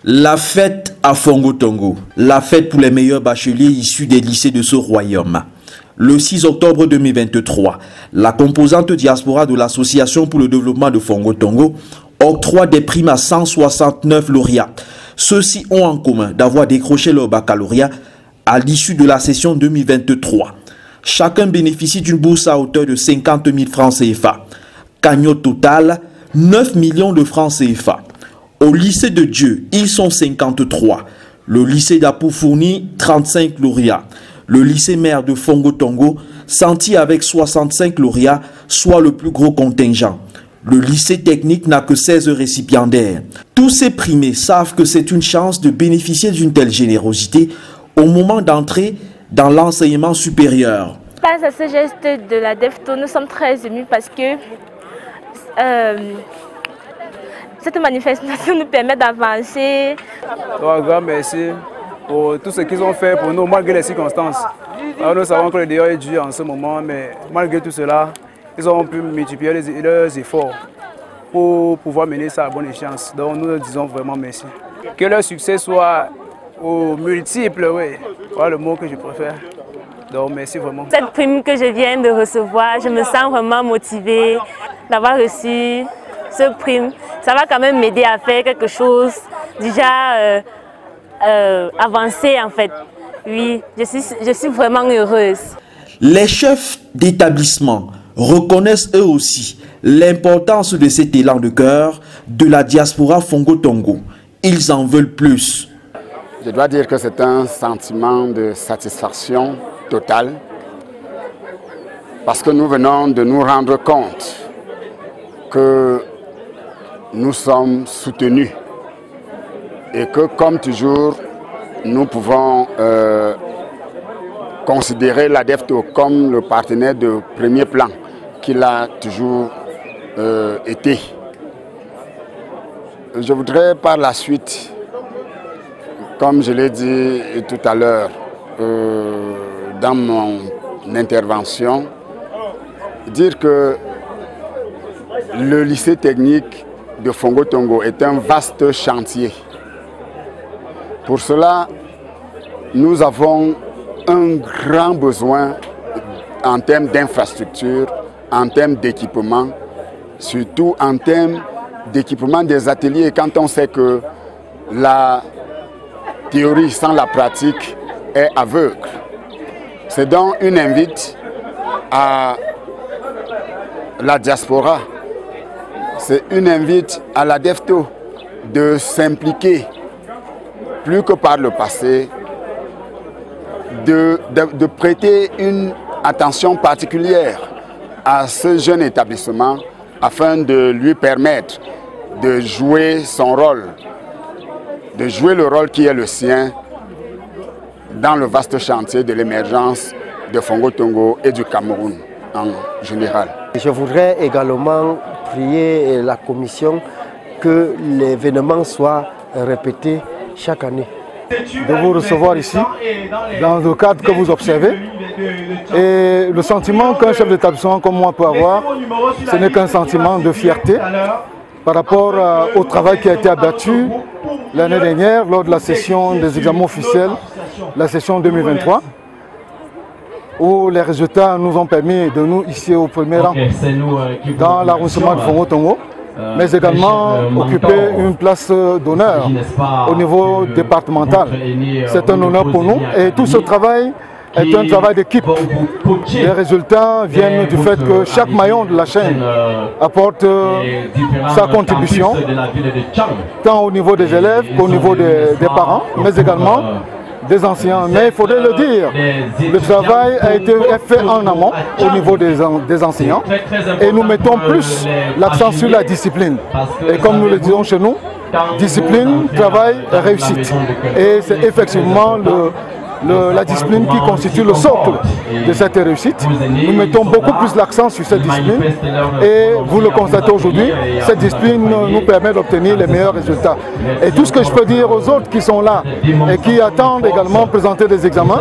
La fête à Fongo Tongo, la fête pour les meilleurs bacheliers issus des lycées de ce royaume. Le 6 octobre 2023, la composante diaspora de l'Association pour le développement de Fongo Tongo octroie des primes à 169 lauréats. Ceux-ci ont en commun d'avoir décroché leur baccalauréat à l'issue de la session 2023. Chacun bénéficie d'une bourse à hauteur de 50 000 francs CFA. Cagnotte totale, 9 millions de francs CFA. Au lycée de Dieu, ils sont 53. Le lycée d'Apou fournit 35 lauréats. Le lycée mère de Fongo Tongo sentit avec 65 lauréats, soit le plus gros contingent. Le lycée technique n'a que 16 récipiendaires. Tous ces primés savent que c'est une chance de bénéficier d'une telle générosité au moment d'entrer dans l'enseignement supérieur. Face à ce geste de la DEFTO, nous sommes très émus parce que cette manifestation nous permet d'avancer. Un grand merci pour tout ce qu'ils ont fait pour nous, malgré les circonstances. Alors, nous savons que le dehors est dur en ce moment, mais malgré tout cela, ils ont pu multiplier leurs efforts pour pouvoir mener ça à bonne échéance. Donc nous leur disons vraiment merci. Que leur succès soit aux multiples, oui, voilà le mot que je préfère. Donc merci vraiment. Cette prime que je viens de recevoir, je me sens vraiment motivée d'avoir reçu ce prime. Ça va quand même m'aider à faire quelque chose, déjà avancer en fait. Oui, je suis vraiment heureuse. Les chefs d'établissement reconnaissent eux aussi l'importance de cet élan de cœur de la diaspora Fongo Tongo. Ils en veulent plus. Je dois dire que c'est un sentiment de satisfaction totale parce que nous venons de nous rendre compte que nous sommes soutenus et que comme toujours nous pouvons considérer la DEFTO comme le partenaire de premier plan qu'il a toujours été. Je voudrais par la suite, comme je l'ai dit tout à l'heure dans mon intervention, dire que le lycée technique de Fongo Tongo est un vaste chantier. Pour cela, nous avons un grand besoin en termes d'infrastructure, en termes d'équipement, surtout en termes d'équipement des ateliers, quand on sait que la théorie sans la pratique est aveugle. C'est donc une invite à la diaspora, c'est une invite à la DEFTO de s'impliquer plus que par le passé, de prêter une attention particulière à ce jeune établissement afin de lui permettre de jouer son rôle, de jouer le rôle qui est le sien dans le vaste chantier de l'émergence de Fongo Tongo et du Cameroun en général. Je voudrais également prier la commission que l'événement soit répété chaque année. De vous recevoir ici, dans le cadre que vous observez. Et le sentiment qu'un chef d'établissement comme moi peut avoir, ce n'est qu'un sentiment de fierté par rapport au travail qui a été abattu l'année dernière lors de la session des examens officiels, la session 2023, où les résultats nous ont permis de nous hisser au premier rang dans l'arrondissement de Fongo Tongo, mais également occuper une place d'honneur au niveau départemental. C'est un honneur pour nous et tout ce travail est un travail d'équipe. Les résultats viennent du fait que chaque maillon de la chaîne apporte sa contribution, tant au niveau des élèves qu'au niveau des parents, mais également des enseignants. Mais il faudrait le dire, le travail a été fait en amont au niveau des enseignants et nous mettons plus l'accent sur la discipline. Et comme nous le disons chez nous, discipline, travail, réussite. Et c'est effectivement la discipline qui constitue le socle de cette réussite. Nous mettons beaucoup plus l'accent sur cette discipline et vous le constatez aujourd'hui, cette discipline nous permet d'obtenir les meilleurs résultats. Et tout ce que je peux dire aux autres qui sont là et qui attendent également présenter des examens,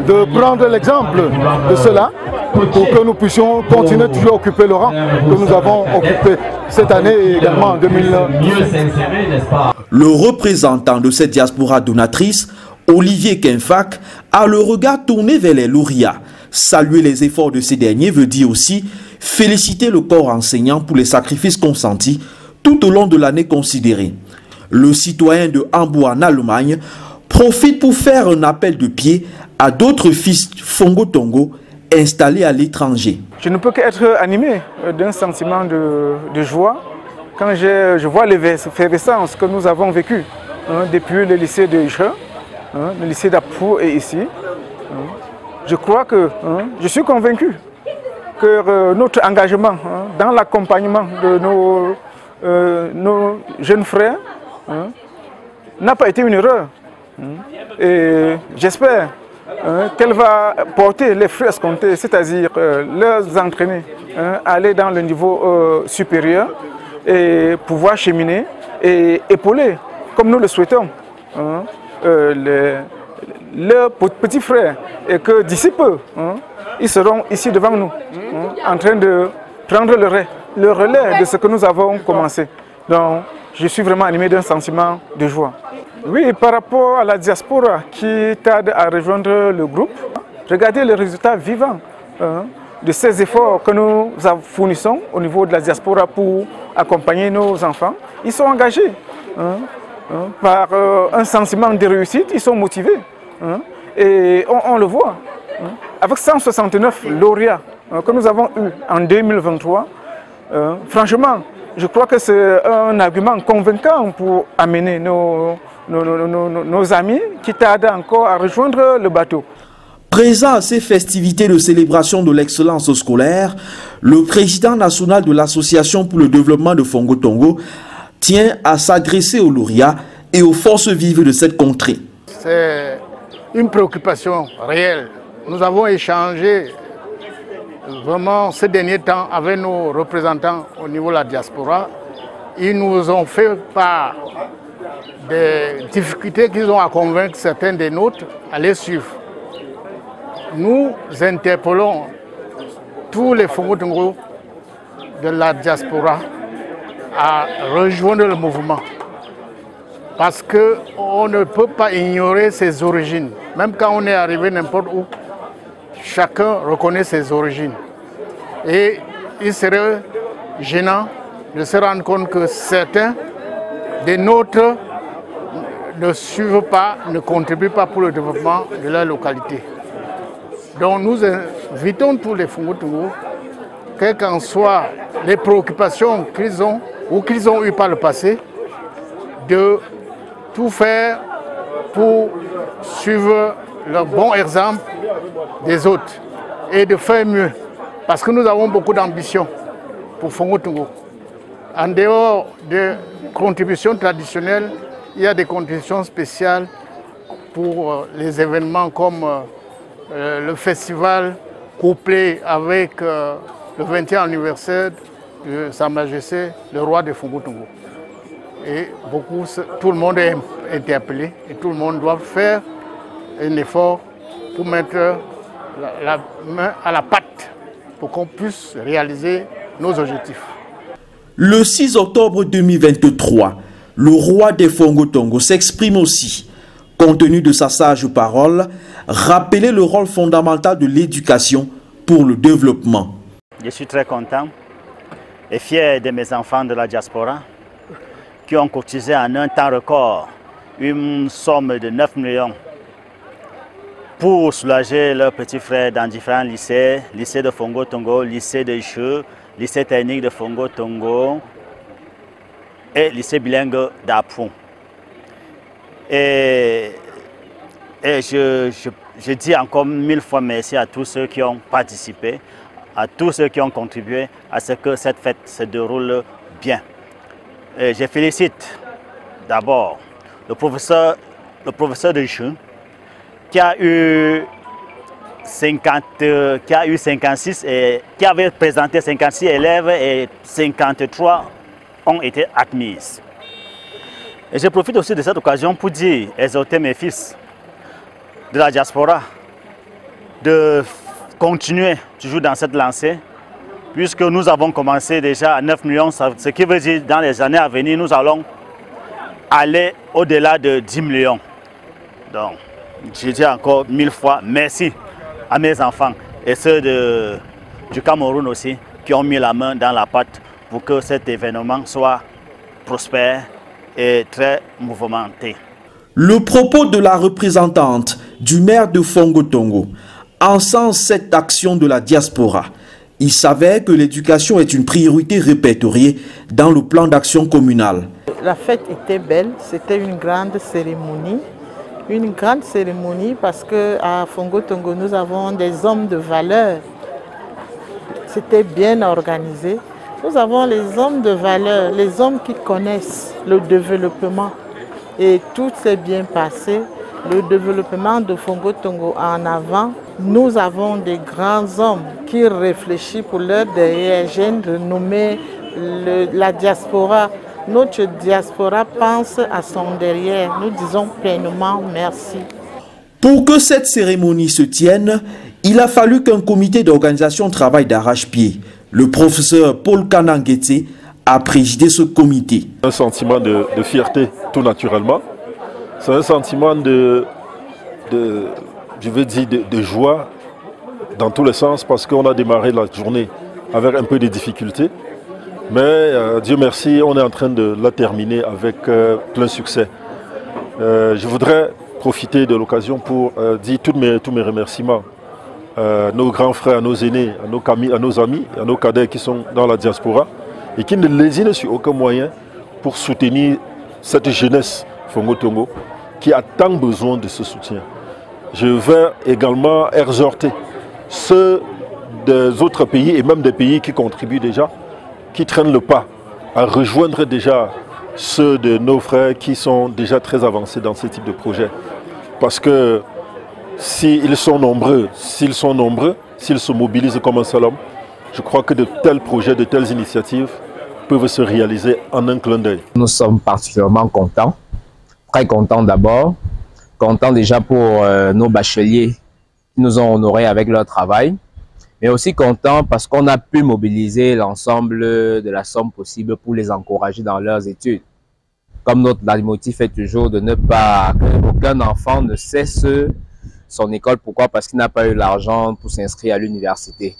de prendre l'exemple de cela pour que nous puissions continuer toujours à occuper le rang que nous avons occupé cette année et également en 2017. Le représentant de cette diaspora donatrice, Olivier Kenfak, a le regard tourné vers les lauréats. Saluer les efforts de ces derniers veut dire aussi féliciter le corps enseignant pour les sacrifices consentis tout au long de l'année considérée. Le citoyen de Hambourg en Allemagne profite pour faire un appel de pied à d'autres fils Fongo Tongo installés à l'étranger. Je ne peux qu'être animé d'un sentiment de joie quand je vois l'effervescence que nous avons vécue depuis le lycée de Ishe, le lycée d'Apou et ici. Je crois que je suis convaincu que notre engagement dans l'accompagnement de nos jeunes frères n'a pas été une erreur. Et j'espère qu'elle va porter les fruits escomptés, c'est-à-dire les entraîner à aller dans le niveau supérieur et pouvoir cheminer et épauler, comme nous le souhaitons, leurs petits frères, et que d'ici peu, ils seront ici devant nous, en train de prendre le relais de ce que nous avons commencé. Donc, je suis vraiment animé d'un sentiment de joie. Oui, par rapport à la diaspora qui tarde à rejoindre le groupe, regardez les résultats vivants de ces efforts que nous fournissons au niveau de la diaspora pour accompagner nos enfants. Ils sont engagés par un sentiment de réussite, ils sont motivés. Et on le voit. Avec 169 lauréats que nous avons eus en 2023, franchement, je crois que c'est un argument convaincant pour amener nos amis qui tardent encore à rejoindre le bateau. Présent à ces festivités de célébration de l'excellence scolaire, le président national de l'Association pour le développement de Fongo Tongo tient à s'adresser aux lauréats et aux forces vives de cette contrée. C'est une préoccupation réelle. Nous avons échangé vraiment ces derniers temps avec nos représentants au niveau de la diaspora. Ils nous ont fait part des difficultés qu'ils ont à convaincre certains des nôtres à les suivre. Nous interpellons tous les Fongo Tongo de la diaspora à rejoindre le mouvement. Parce qu'on ne peut pas ignorer ses origines. Même quand on est arrivé n'importe où, chacun reconnaît ses origines. Et il serait gênant de se rendre compte que certains des nôtres ne suivent pas, ne contribuent pas pour le développement de leur localité. Donc nous invitons tous les Fongo Tongo, quelles qu'en soient les préoccupations qu'ils ont ou qu'ils ont eues par le passé, de tout faire pour suivre le bon exemple des autres et de faire mieux. Parce que nous avons beaucoup d'ambition pour Fongo Tongo. En dehors des contributions traditionnelles, il y a des contributions spéciales pour les événements comme le festival couplé avec le 20e anniversaire de Sa Majesté, le roi de Fongo Tongo. Et tout le monde est interpellé et tout le monde doit faire un effort pour mettre la main à la pâte pour qu'on puisse réaliser nos objectifs. Le 6 octobre 2023, le roi des Fongo Tongo s'exprime aussi. Compte tenu de sa sage parole, rappeler le rôle fondamental de l'éducation pour le développement. Je suis très content et fier de mes enfants de la diaspora qui ont cotisé en un temps record une somme de 9 millions pour soulager leurs petits frères dans différents lycées, lycée de Fongo Tongo, lycée de Ishe, lycée technique de Fongo Tongo et lycée bilingue d'Apou. Et je dis encore 1000 fois merci à tous ceux qui ont participé, à tous ceux qui ont contribué à ce que cette fête se déroule bien. Et je félicite d'abord le professeur de Ishe qui a eu 56 et qui avait présenté 56 élèves et 53 ont été admis. Et je profite aussi de cette occasion pour dire, exhorter mes fils de la diaspora de continuer toujours dans cette lancée, puisque nous avons commencé déjà à 9 millions, ce qui veut dire dans les années à venir, nous allons aller au-delà de 10 millions. Donc, je dis encore 1000 fois merci à mes enfants et ceux du Cameroun aussi qui ont mis la main dans la pâte pour que cet événement soit prospère et très mouvementé. Le propos de la représentante du maire de Fongo-Tongo encense cette action de la diaspora. Il savait que l'éducation est une priorité répertoriée dans le plan d'action communal. La fête était belle, c'était une grande cérémonie. Une grande cérémonie parce qu'à Fongo-Tongo, nous avons des hommes de valeur. C'était bien organisé. Nous avons les hommes de valeur, les hommes qui connaissent le développement. Et tout s'est bien passé. Le développement de Fongo-Tongo en avant. Nous avons des grands hommes qui réfléchissent pour leur derrière. J'ai renommé la diaspora. Notre diaspora pense à son derrière. Nous disons pleinement merci. Pour que cette cérémonie se tienne, il a fallu qu'un comité d'organisation travaille d'arrache-pied. Le professeur Paul Kanangete a présidé ce comité. Un sentiment de fierté, tout naturellement. C'est un sentiment de joie dans tous les sens parce qu'on a démarré la journée avec un peu de difficultés. Mais Dieu merci, on est en train de la terminer avec plein succès. Je voudrais profiter de l'occasion pour dire tous mes remerciements à nos grands frères, à nos aînés, à nos amis, à nos cadets qui sont dans la diaspora et qui ne lésinent sur aucun moyen pour soutenir cette jeunesse Fongo-Tongo qui a tant besoin de ce soutien. Je vais également exhorter ceux des autres pays et même des pays qui contribuent déjà, qui traînent le pas à rejoindre déjà ceux de nos frères qui sont déjà très avancés dans ce type de projet. Parce que s'ils sont nombreux, s'ils se mobilisent comme un seul homme, je crois que de tels projets, de telles initiatives peuvent se réaliser en un clin d'œil. Nous sommes particulièrement contents, très contents d'abord, contents déjà pour nos bacheliers qui nous ont honorés avec leur travail, mais aussi contents parce qu'on a pu mobiliser l'ensemble de la somme possible pour les encourager dans leurs études. Comme notre motif est toujours de ne pas qu'aucun enfant ne cesse son école. Pourquoi? Parce qu'il n'a pas eu l'argent pour s'inscrire à l'université.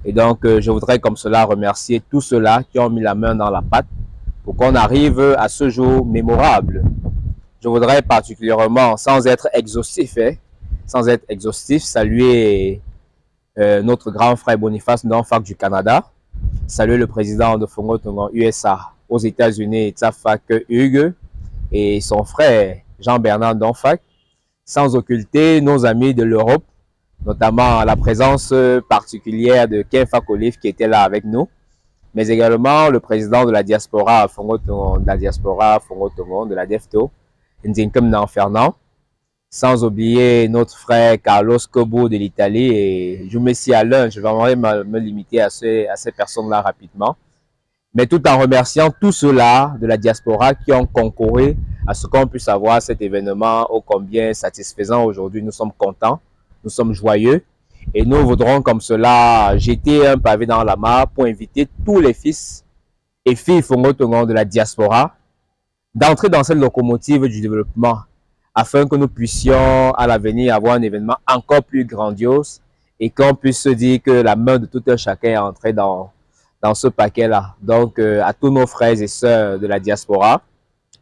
Et donc, je voudrais comme cela remercier tous ceux-là qui ont mis la main dans la pâte pour qu'on arrive à ce jour mémorable. Je voudrais particulièrement, sans être exhaustif, saluer notre grand frère Boniface Ndonfak du Canada, saluer le président de Fongo-Tongo USA aux États-Unis, Tsafak Hugues, et son frère Jean-Bernard Ndonfak, sans occulter nos amis de l'Europe, notamment la présence particulière de Ken Fakolif qui était là avec nous, mais également le président de la diaspora Fongo-Tongo, de la DEFTO, Ndinkem Nanfernand, sans oublier notre frère Carlos Cobo de l'Italie, et je me suis à l'un, je vais vraiment me limiter à ces personnes-là rapidement, mais tout en remerciant tous ceux-là de la diaspora qui ont concouru à ce qu'on puisse avoir cet événement ô combien satisfaisant aujourd'hui. Nous sommes contents, nous sommes joyeux, et nous voudrons comme cela jeter un pavé dans la mare pour inviter tous les fils et filles Fongo-Tongo de la diaspora d'entrer dans cette locomotive du développement, afin que nous puissions à l'avenir avoir un événement encore plus grandiose et qu'on puisse se dire que la main de tout un chacun est entrée dans ce paquet-là. Donc, à tous nos frères et sœurs de la diaspora,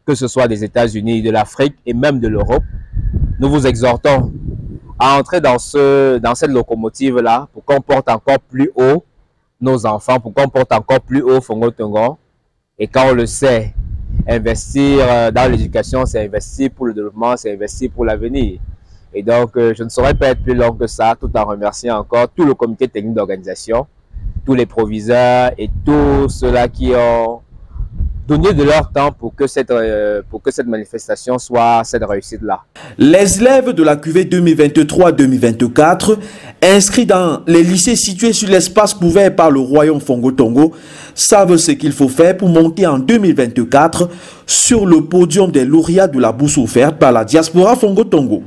que ce soit des États-Unis, de l'Afrique et même de l'Europe, nous vous exhortons à entrer dans cette locomotive-là pour qu'on porte encore plus haut nos enfants, pour qu'on porte encore plus haut Fongo-Tongo. Et quand on le sait, investir dans l'éducation, c'est investir pour le développement, c'est investir pour l'avenir. Et donc, je ne saurais pas être plus long que ça, tout en remerciant encore tout le comité technique d'organisation, tous les proviseurs et tous ceux-là qui ont donné de leur temps pour que cette manifestation soit cette réussite-là. Les élèves de la cuvée 2023-2024, inscrits dans les lycées situés sur l'espace couvert par le royaume Fongo-Tongo, savent ce qu'il faut faire pour monter en 2024 sur le podium des lauréats de la bourse offerte par la diaspora Fongo-Tongo.